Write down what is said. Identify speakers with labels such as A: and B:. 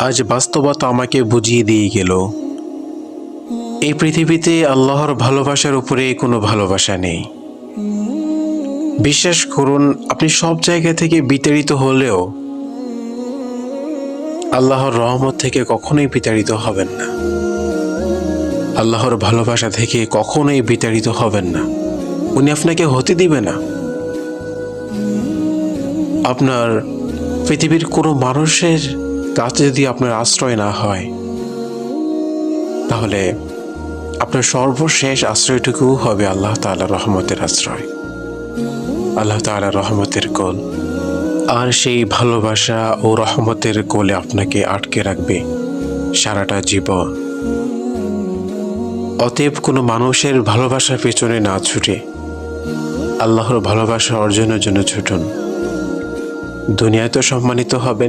A: আজ বাস্তবতা আমাকে বুঝিয়ে দিয়ে গেল, এই পৃথিবীতে আল্লাহর ভালোবাসার উপরে কোনো ভালোবাসা নেই। বিশ্বাস করুন, আপনি সব জায়গা থেকে বিতাড়িত হলেও আল্লাহর রহমত থেকে কখনোই বিতাড়িত হবেন না। আল্লাহর ভালোবাসা থেকে কখনোই বিতাড়িত হবেন না। উনি আপনাকে হতে দিবে না। আপনার পৃথিবীর কোনো মানুষের কাছে যদি আপনার আশ্রয় না হয়, তাহলে আপনার সর্বশেষ আশ্রয়টুকু হবে আল্লাহ তাআলার রহমতের আশ্রয়, আল্লাহ তাআলার রহমতের কোল। আর সেই ভালোবাসা ও রহমতের কোলে আপনাকে আটকে রাখবে সারাটা জীবন। অতএব কোনো মানুষের ভালোবাসার পেছনে না ছুটে আল্লাহর ভালোবাসা অর্জনের জন্য ছুটুন। দুনিয়ায় তো সম্মানিত হবেন,